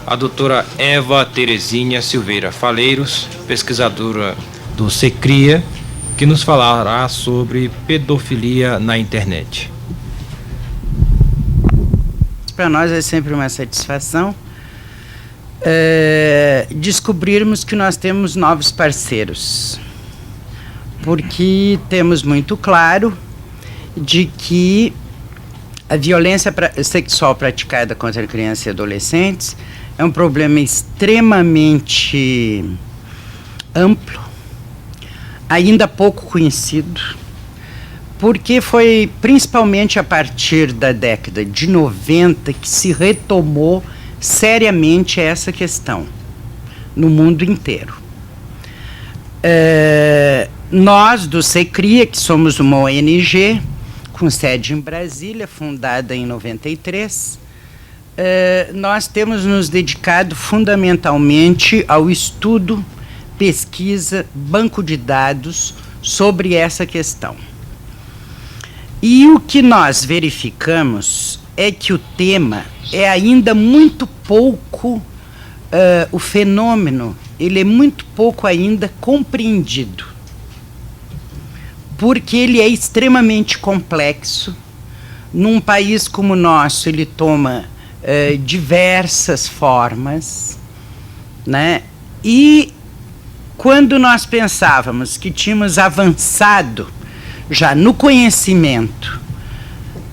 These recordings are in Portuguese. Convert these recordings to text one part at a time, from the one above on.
a doutora Eva Terezinha Silveira Faleiros, pesquisadora do CECRIA, que nos falará sobre pedofilia na internet. Para nós é sempre uma satisfação descobrirmos que nós temos novos parceiros, porque temos muito claro de que a violência sexual praticada contra crianças e adolescentes é um problema extremamente amplo, ainda pouco conhecido, porque foi principalmente a partir da década de 90 que se retomou seriamente essa questão no mundo inteiro. Nós, do CECRIA, que somos uma ONG com sede em Brasília, fundada em 93, nós temos nos dedicado fundamentalmente ao estudo, pesquisa, banco de dados sobre essa questão. E o que nós verificamos é que o tema é ainda muito pouco, o fenômeno, ele é muito pouco ainda compreendido, porque ele é extremamente complexo. Num país como o nosso, ele toma diversas formas, né? E quando nós pensávamos que tínhamos avançado já no conhecimento,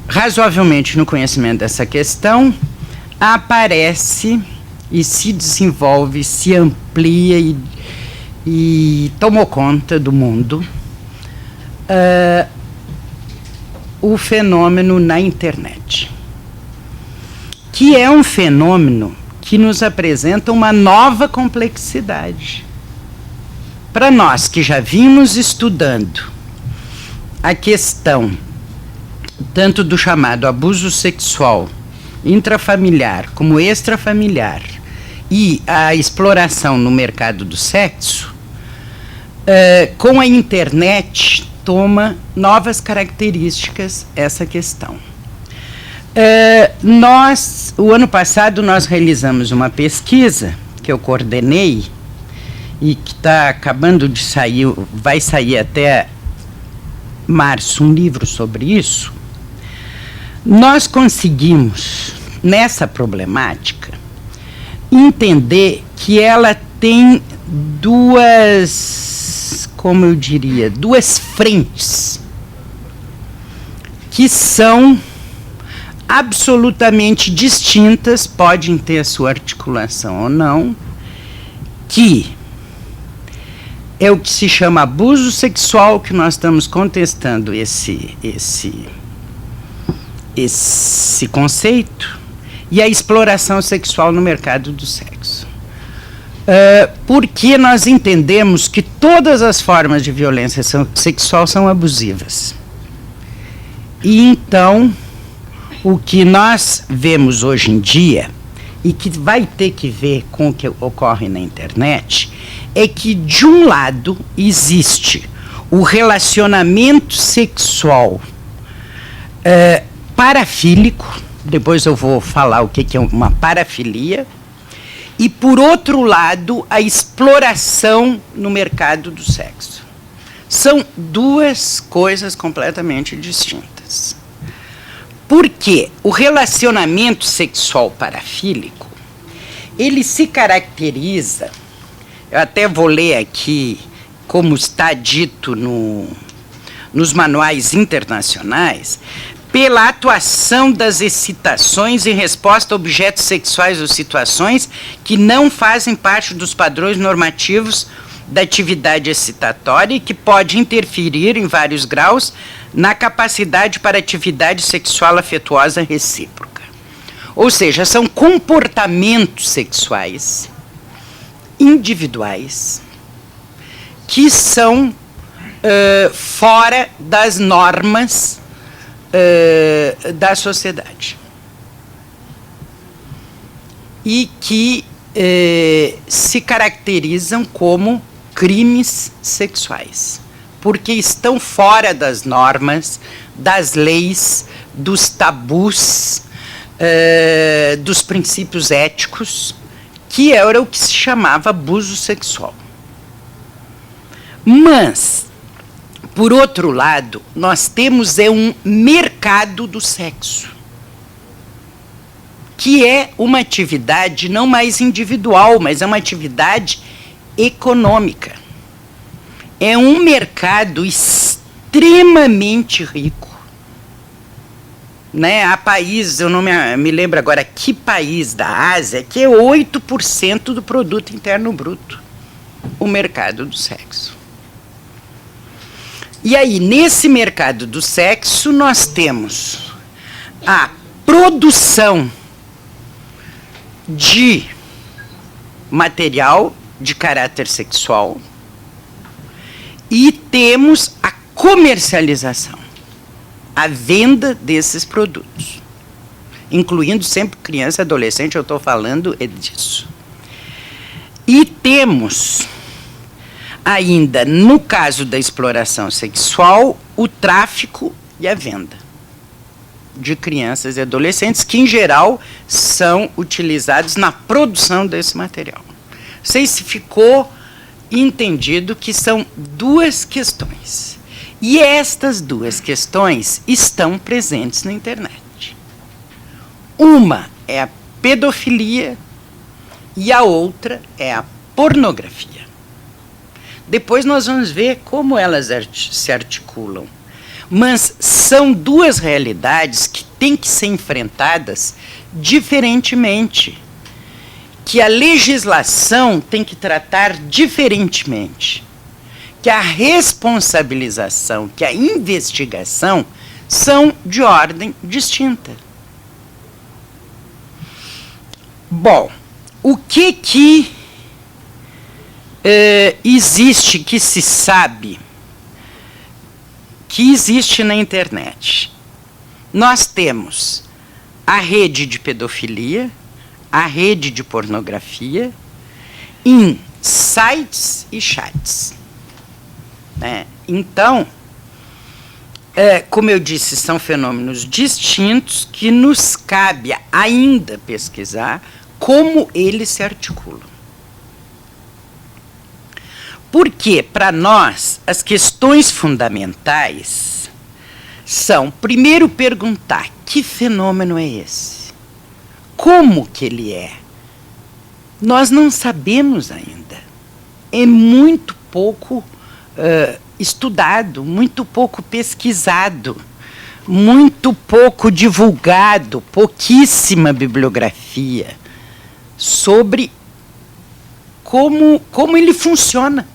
razoavelmente no conhecimento dessa questão, aparece e se desenvolve, se amplia e tomou conta do mundo o fenômeno na internet, que é um fenômeno que nos apresenta uma nova complexidade. Para nós que já vimos estudando a questão tanto do chamado abuso sexual intrafamiliar como extrafamiliar e a exploração no mercado do sexo, com a internet toma novas características essa questão. O ano passado nós realizamos uma pesquisa que eu coordenei e que está acabando de sair, vai sair até março, um livro sobre isso. Nós conseguimos, nessa problemática, entender que ela tem duas frentes que são absolutamente distintas, podem ter a sua articulação ou não, que é o que se chama abuso sexual, que nós estamos contestando esse conceito, e a exploração sexual no mercado do sexo. Porque nós entendemos que todas as formas de violência sexual são abusivas. E então, o que nós vemos hoje em dia, e que vai ter que ver com o que ocorre na internet, é que, de um lado, existe o relacionamento sexual parafílico, depois eu vou falar o que é uma parafilia, e, por outro lado, a exploração no mercado do sexo. São duas coisas completamente distintas. Porque o relacionamento sexual parafílico, ele se caracteriza, eu até vou ler aqui como está dito nos manuais internacionais, pela atuação das excitações em resposta a objetos sexuais ou situações que não fazem parte dos padrões normativos da atividade excitatória e que pode interferir em vários graus na capacidade para atividade sexual afetuosa recíproca. Ou seja, são comportamentos sexuais individuais que são fora das normas da sociedade e que se caracterizam como crimes sexuais, porque estão fora das normas, das leis, dos tabus, dos princípios éticos que era o que se chamava abuso sexual. Mas, por outro lado, nós temos um mercado do sexo, que é uma atividade não mais individual, mas é uma atividade econômica. É um mercado extremamente rico. Né? Há países, eu não me lembro agora que país da Ásia, que é 8% do produto interno bruto, o mercado do sexo. E aí, nesse mercado do sexo, nós temos a produção de material de caráter sexual e temos a comercialização, a venda desses produtos, incluindo sempre criança e adolescente, eu estou falando disso. E temos ainda, no caso da exploração sexual, o tráfico e a venda de crianças e adolescentes, que em geral são utilizados na produção desse material. Não sei se ficou entendido que são duas questões. E estas duas questões estão presentes na internet. Uma é a pedofilia e a outra é a pornografia. Depois nós vamos ver como elas se articulam. Mas são duas realidades que têm que ser enfrentadas diferentemente, que a legislação tem que tratar diferentemente, que a responsabilização, que a investigação são de ordem distinta. Bom, o que existe, que se sabe, que existe na internet? Nós temos a rede de pedofilia, a rede de pornografia, em sites e chats. Né? Então, como eu disse, são fenômenos distintos que nos cabe ainda pesquisar como eles se articulam. Porque, para nós, as questões fundamentais são, primeiro, perguntar que fenômeno é esse? Como que ele é? Nós não sabemos ainda. É muito pouco estudado, muito pouco pesquisado, muito pouco divulgado, pouquíssima bibliografia sobre como ele funciona.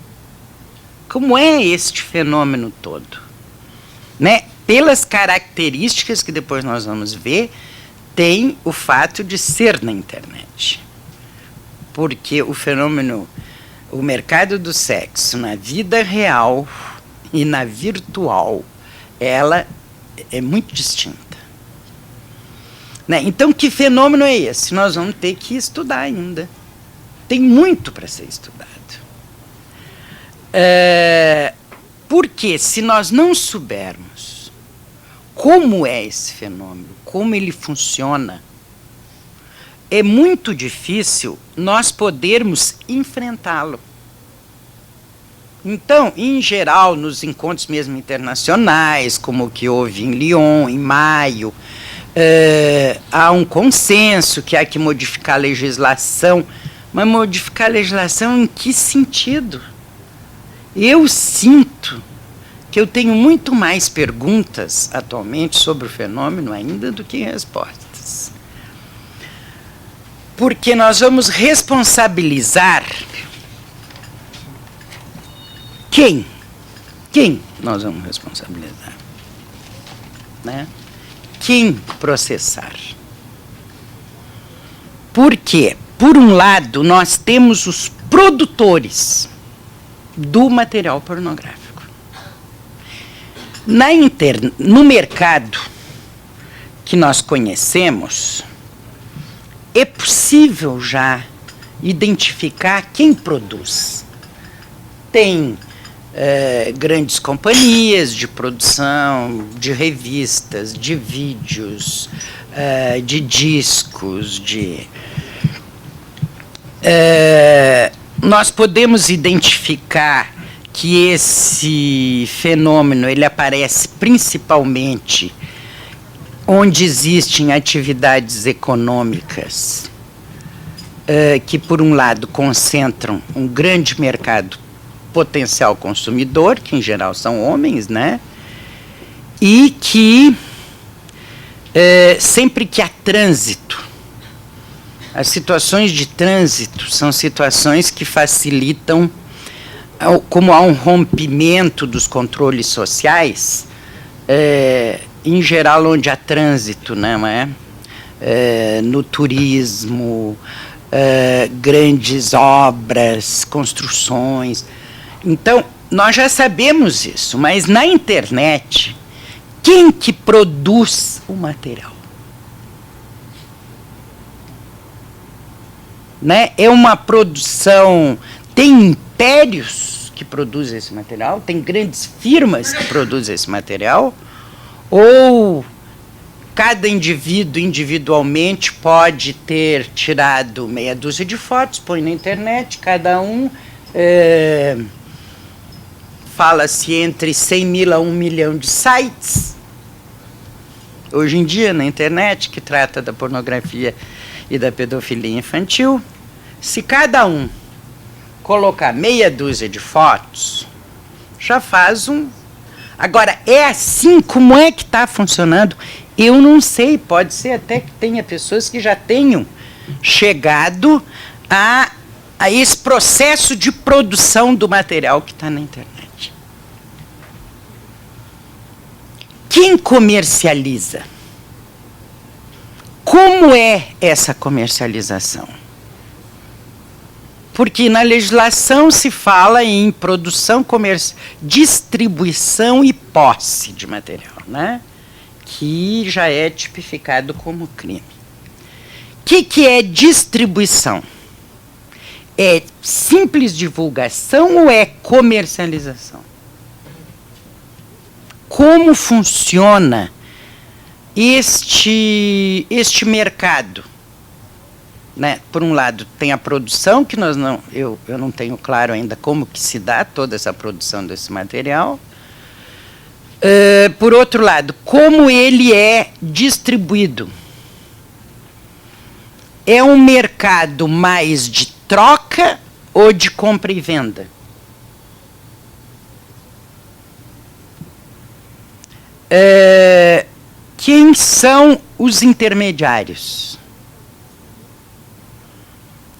Como é este fenômeno todo? Né? Pelas características que depois nós vamos ver, tem o fato de ser na internet. Porque o fenômeno, o mercado do sexo na vida real e na virtual, ela é muito distinta. Né? Então, que fenômeno é esse? Nós vamos ter que estudar ainda. Tem muito para ser estudado. Porque se nós não soubermos como é esse fenômeno, como ele funciona, é muito difícil nós podermos enfrentá-lo. Então, em geral, nos encontros mesmo internacionais, como o que houve em Lyon, em maio, há um consenso que há que modificar a legislação. Mas modificar a legislação em que sentido? Eu sinto que eu tenho muito mais perguntas atualmente sobre o fenômeno ainda do que respostas. Porque nós vamos responsabilizar quem? Quem nós vamos responsabilizar? Né? Quem processar? Por quê? Por um lado, nós temos os produtores do material pornográfico. No mercado que nós conhecemos, é possível já identificar quem produz. Tem grandes companhias de produção, de revistas, de vídeos, de discos, Nós podemos identificar que esse fenômeno ele aparece principalmente onde existem atividades econômicas que, por um lado, concentram um grande mercado potencial consumidor, que em geral são homens, né? E que sempre que há trânsito, as situações de trânsito são situações que facilitam, como há um rompimento dos controles sociais, em geral onde há trânsito, né, no turismo, grandes obras, construções. Então, nós já sabemos isso, mas na internet, quem que produz o material? Né? É uma produção, tem impérios que produzem esse material, tem grandes firmas que produzem esse material, ou cada indivíduo individualmente pode ter tirado meia dúzia de fotos, põe na internet, cada um fala-se entre 100 mil a 1 milhão de sites, hoje em dia na internet, que trata da pornografia e da pedofilia infantil. Se cada um colocar meia dúzia de fotos, já faz um... Agora, é assim? Como é que está funcionando? Eu não sei, pode ser até que tenha pessoas que já tenham chegado a esse processo de produção do material que está na internet. Quem comercializa? Como é essa comercialização? Porque na legislação se fala em produção, distribuição e posse de material, né? Que já é tipificado como crime. O que é distribuição? É simples divulgação ou é comercialização? Como funciona este mercado? Né? Por um lado, tem a produção, que eu não tenho claro ainda como que se dá toda essa produção desse material. Por outro lado, como ele é distribuído? É um mercado mais de troca ou de compra e venda? Quem são os intermediários?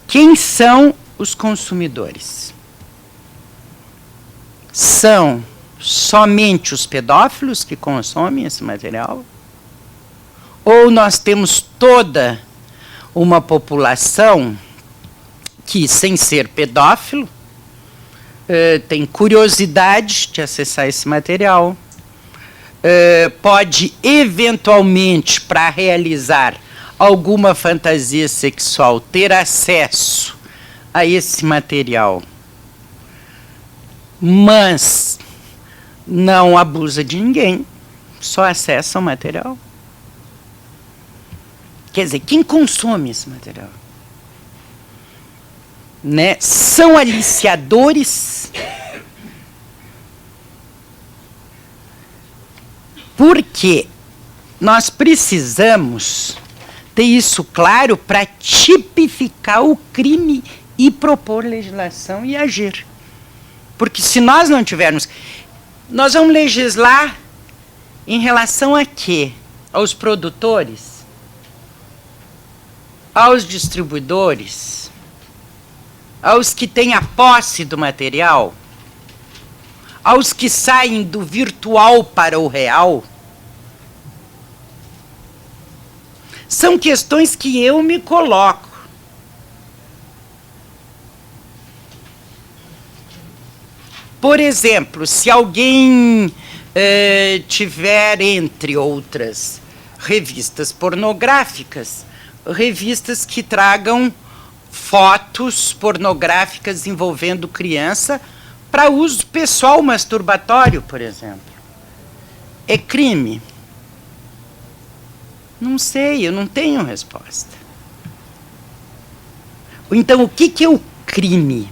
Quem são os consumidores? São somente os pedófilos que consomem esse material? Ou nós temos toda uma população que, sem ser pedófilo, tem curiosidade de acessar esse material, pode, eventualmente, para realizar alguma fantasia sexual, ter acesso a esse material, mas não abusa de ninguém, só acessa o material? Quer dizer, quem consome esse material? Né? São aliciadores? Porque nós precisamos ter isso claro para tipificar o crime e propor legislação e agir. Porque se nós não tivermos... Nós vamos legislar em relação a quê? Aos produtores? Aos distribuidores? Aos que têm a posse do material? Aos que saem do virtual para o real? São questões que eu me coloco. Por exemplo, se alguém tiver, entre outras revistas pornográficas, revistas que tragam fotos pornográficas envolvendo criança para uso pessoal masturbatório, por exemplo, é crime? Não sei, eu não tenho resposta. Então, o que é o crime?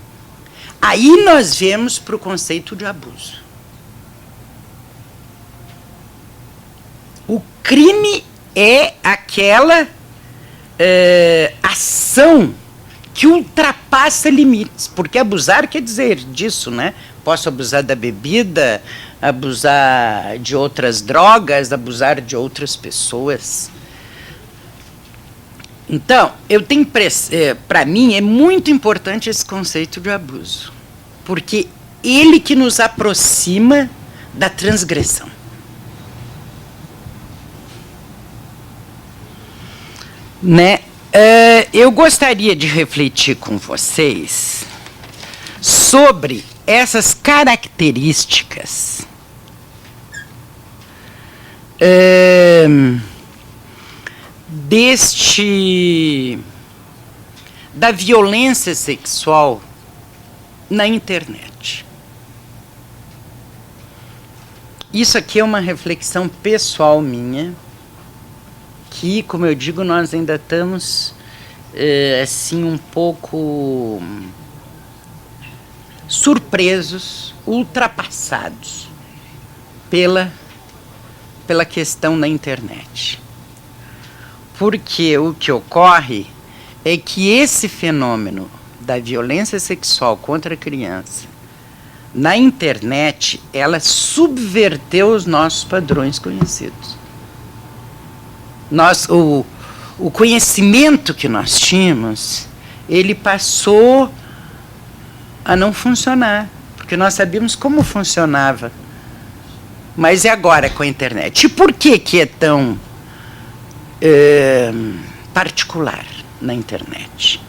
Aí nós vemos para o conceito de abuso. O crime é aquela ação que ultrapassa limites, porque abusar quer dizer disso, né? Posso abusar da bebida, abusar de outras drogas, abusar de outras pessoas. Então, eu tenho para mim é muito importante esse conceito de abuso, porque ele que nos aproxima da transgressão. Né? Eu gostaria de refletir com vocês sobre essas características da violência sexual na internet. Isso aqui é uma reflexão pessoal minha, que, como eu digo, nós ainda estamos assim um pouco surpresos, ultrapassados pela questão da internet. Porque o que ocorre é que esse fenômeno da violência sexual contra a criança na internet, ela subverteu os nossos padrões conhecidos. O conhecimento que nós tínhamos, ele passou a não funcionar, porque nós sabíamos como funcionava. Mas e agora com a internet? E por que é tão particular na internet?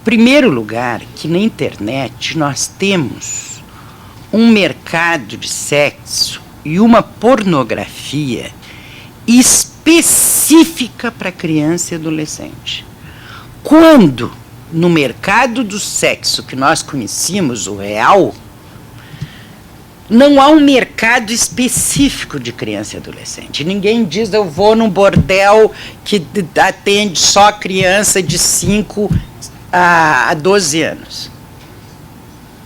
Primeiro lugar, que na internet nós temos um mercado de sexo e uma pornografia específica para criança e adolescente. Quando no mercado do sexo que nós conhecíamos, o real, não há um mercado específico de criança e adolescente. Ninguém diz, eu vou num bordel que atende só criança de 5 a 12 anos.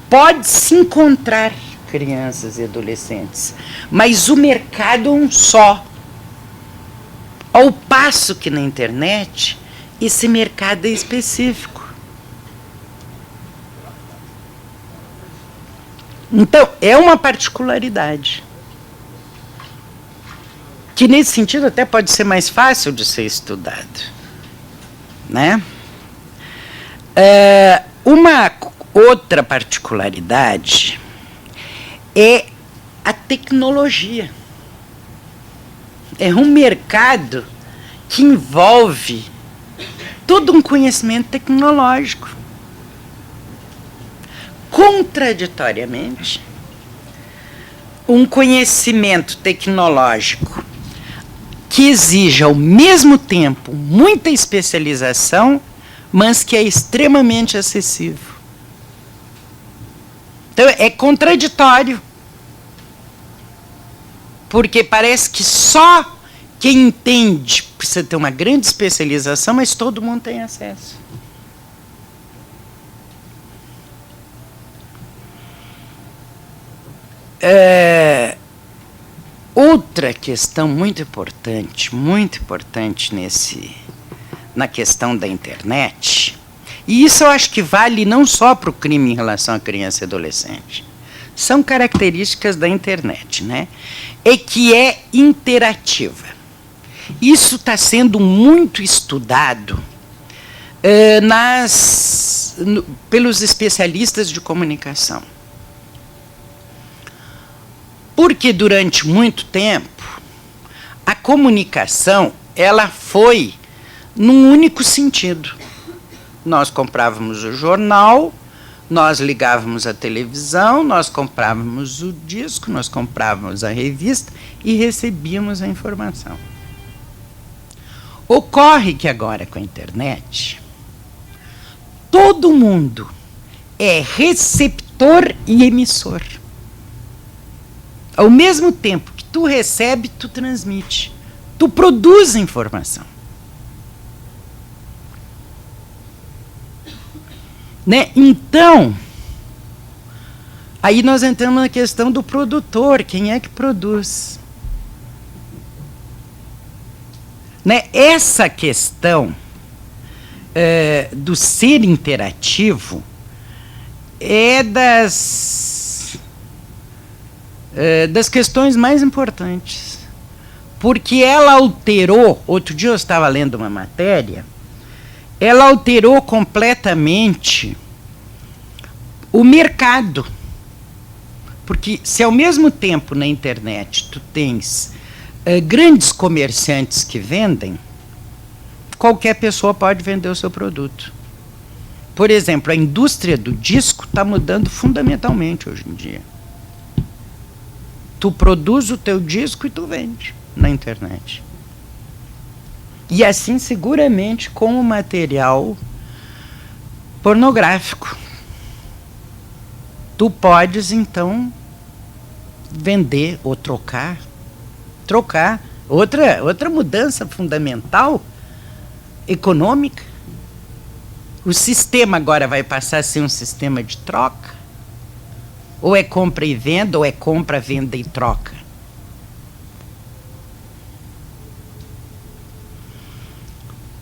Pode-se encontrar crianças e adolescentes, mas o mercado é um só. Ao passo que na internet, esse mercado é específico. Então, é uma particularidade, que nesse sentido até pode ser mais fácil de ser estudado, né? Uma outra particularidade é a tecnologia. É um mercado que envolve todo um conhecimento tecnológico. Contraditoriamente, um conhecimento tecnológico que exige ao mesmo tempo muita especialização, mas que é extremamente acessível. Então, é contraditório. Porque parece que só quem entende precisa ter uma grande especialização, mas todo mundo tem acesso. Outra questão muito importante na questão da internet, e isso eu acho que vale não só para o crime em relação à criança e adolescente, são características da internet, né? É que é interativa. Isso está sendo muito estudado pelos especialistas de comunicação. Porque durante muito tempo a comunicação ela foi num único sentido. Nós comprávamos o jornal, nós ligávamos a televisão, nós comprávamos o disco, nós comprávamos a revista e recebíamos a informação. Ocorre que agora com a internet, todo mundo é receptor e emissor. Ao mesmo tempo que tu recebe, tu transmite. Tu produz informação. Né? Então, aí nós entramos na questão do produtor, quem é que produz? Né? Essa questão do ser interativo é das questões mais importantes, porque ela alterou, outro dia eu estava lendo uma matéria, ela alterou completamente o mercado, porque se ao mesmo tempo na internet tu tens grandes comerciantes que vendem, qualquer pessoa pode vender o seu produto. Por exemplo, a indústria do disco está mudando fundamentalmente hoje em dia. Tu produz o teu disco e tu vende na internet. E assim, seguramente, com o material pornográfico. Tu podes, então, vender ou trocar. Outra mudança fundamental econômica. O sistema agora vai passar a ser um sistema de troca? Ou é compra e venda, ou é compra, venda e troca?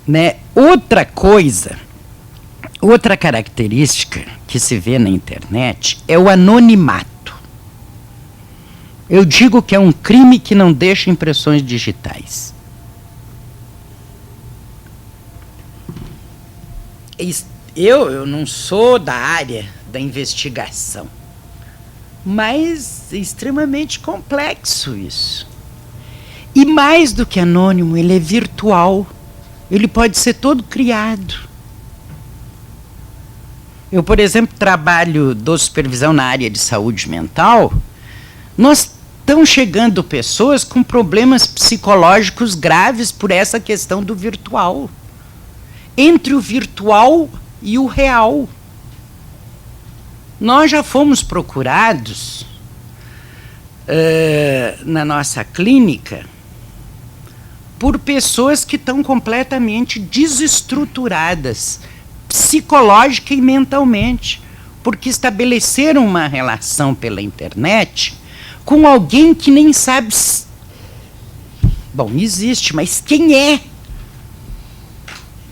Né? Outra coisa, outra característica que se vê na internet é o anonimato. Eu digo que é um crime que não deixa impressões digitais. Eu não sou da área da investigação, mas é extremamente complexo isso. E mais do que anônimo, ele é virtual. Ele pode ser todo criado. Eu, por exemplo, dou supervisão na área de saúde mental. Nós estão chegando pessoas com problemas psicológicos graves por essa questão do virtual. Entre o virtual e o real. Nós já fomos procurados na nossa clínica por pessoas que estão completamente desestruturadas, psicológica e mentalmente, porque estabeleceram uma relação pela internet com alguém que nem sabe... Bom, existe, mas quem é?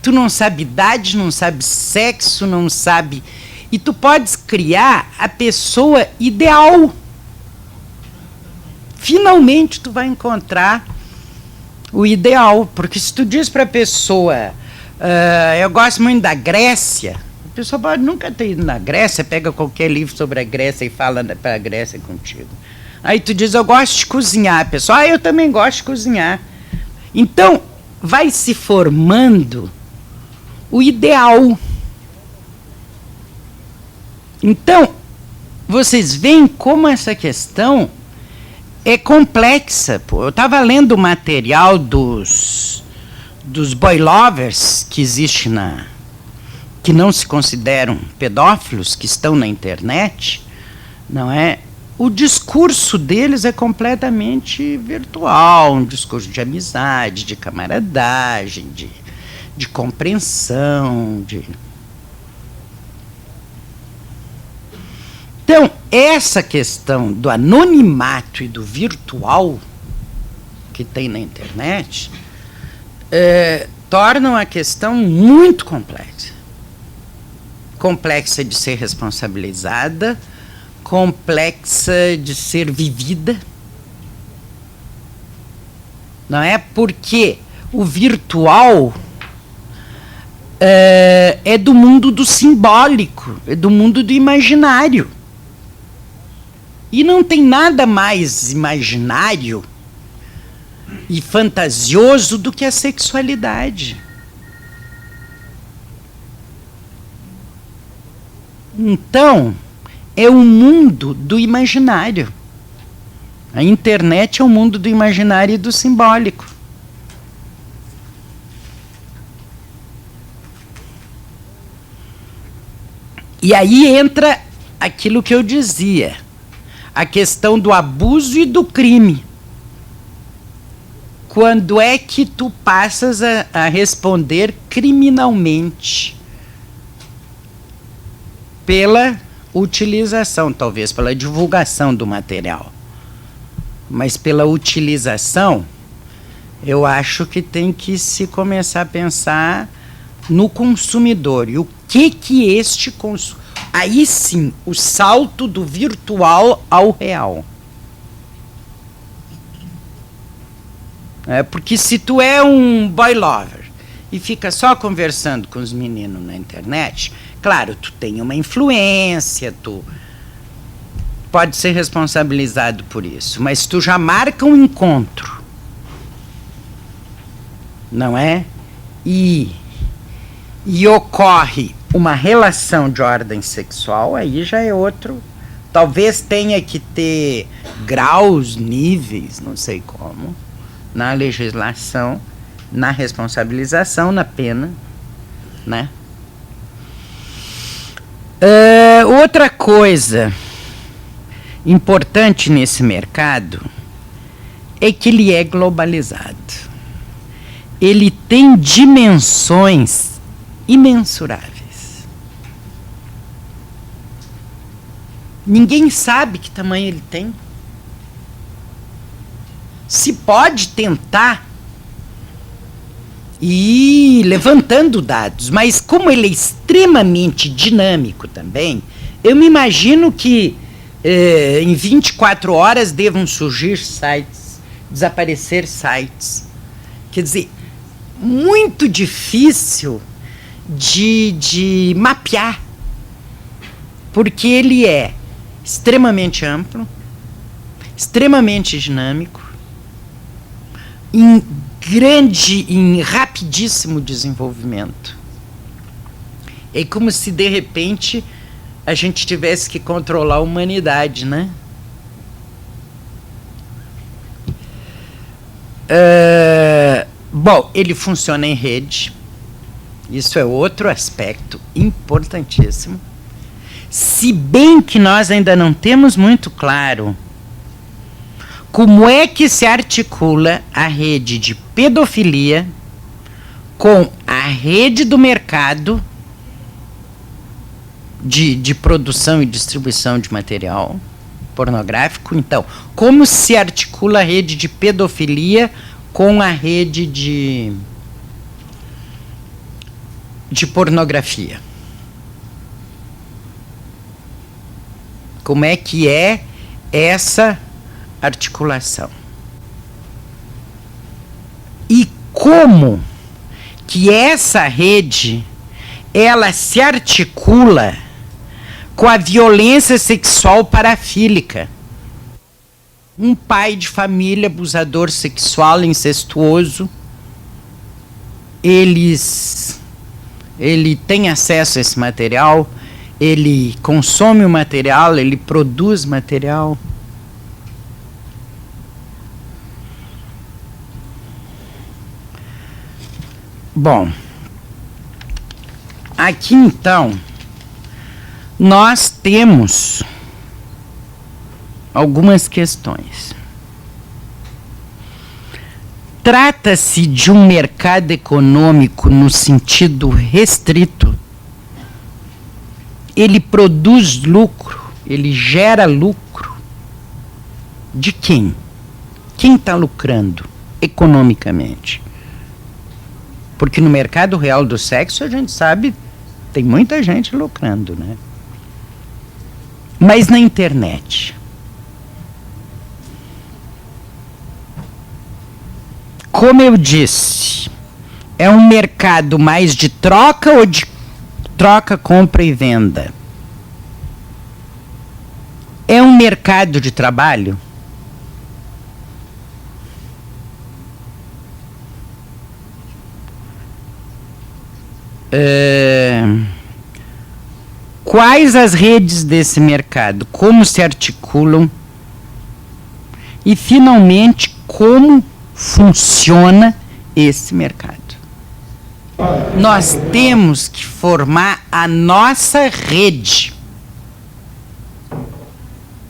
Tu não sabe idade, não sabe sexo, não sabe... E tu podes criar a pessoa ideal. Finalmente tu vai encontrar o ideal, porque se tu diz para a pessoa, eu gosto muito da Grécia, a pessoa pode nunca ter ido na Grécia, pega qualquer livro sobre a Grécia e fala para a Grécia contigo. Aí tu diz, eu gosto de cozinhar, a pessoa, eu também gosto de cozinhar. Então, vai se formando o ideal. Então, vocês veem como essa questão é complexa. Pô. Eu estava lendo o material dos boy lovers que existe que não se consideram pedófilos, que estão na internet, não é? O discurso deles é completamente virtual, um discurso de amizade, de camaradagem, de compreensão, Então, essa questão do anonimato e do virtual que tem na internet tornam a questão muito complexa. Complexa de ser responsabilizada, complexa de ser vivida. Não é? Porque o virtual é do mundo do simbólico, é do mundo do imaginário. E não tem nada mais imaginário e fantasioso do que a sexualidade. Então, é o mundo do imaginário. A internet é o mundo do imaginário e do simbólico. E aí entra aquilo que eu dizia. A questão do abuso e do crime. Quando é que tu passas a responder criminalmente pela utilização, talvez pela divulgação do material. Mas pela utilização, eu acho que tem que se começar a pensar no consumidor. E o que este consumidor... Aí sim, o salto do virtual ao real. Porque se tu é um boy lover e fica só conversando com os meninos na internet, claro, tu tem uma influência, tu pode ser responsabilizado por isso, mas tu já marca um encontro, não é? E ocorre uma relação de ordem sexual, aí já é outro. Talvez tenha que ter graus, níveis, não sei como, na legislação, na responsabilização, na pena, né? Outra coisa importante nesse mercado é que ele é globalizado. Ele tem dimensões imensuráveis. Ninguém sabe que tamanho ele tem. Se pode tentar ir levantando dados, mas como ele é extremamente dinâmico também, eu me imagino que em 24 horas devam surgir sites, desaparecer sites. Quer dizer, muito difícil de mapear, porque ele é extremamente amplo, extremamente dinâmico, em rapidíssimo desenvolvimento. É como se de repente a gente tivesse que controlar a humanidade, né? Bom, ele funciona em rede. Isso é outro aspecto importantíssimo. Se bem que nós ainda não temos muito claro como é que se articula a rede de pedofilia com a rede do mercado de produção e distribuição de material pornográfico. Então, como se articula a rede de pedofilia com a rede de pornografia? Como é que é essa articulação? E como que essa rede ela se articula com a violência sexual parafílica? Um pai de família abusador sexual incestuoso, ele tem acesso a esse material, ele consome o material, ele produz material. Bom, aqui então nós temos algumas questões. Trata-se de um mercado econômico no sentido restrito. Ele produz lucro, ele gera lucro. De quem? Quem está lucrando economicamente? Porque no mercado real do sexo, a gente sabe, tem muita gente lucrando, né? Mas na internet, como eu disse, é um mercado mais de troca ou de troca, compra e venda? É um mercado de trabalho? Quais as redes desse mercado? Como se articulam? E, finalmente, como funciona esse mercado? Nós temos que formar a nossa rede.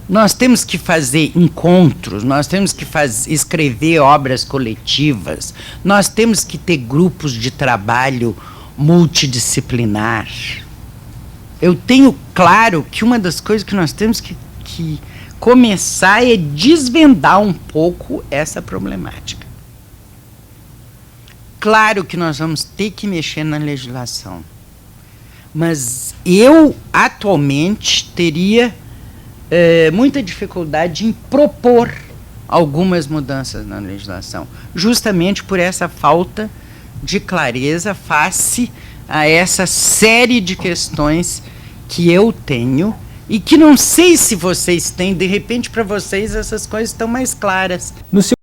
Nós temos que fazer encontros, nós temos que escrever obras coletivas, nós temos que ter grupos de trabalho multidisciplinar. eu tenho claro que uma das coisas que nós temos que começar é desvendar um pouco essa problemática. Claro que nós vamos ter que mexer na legislação, mas eu, atualmente, teria muita dificuldade em propor algumas mudanças na legislação, justamente por essa falta de clareza face a essa série de questões que eu tenho e que não sei se vocês têm, de repente para vocês essas coisas estão mais claras. No seu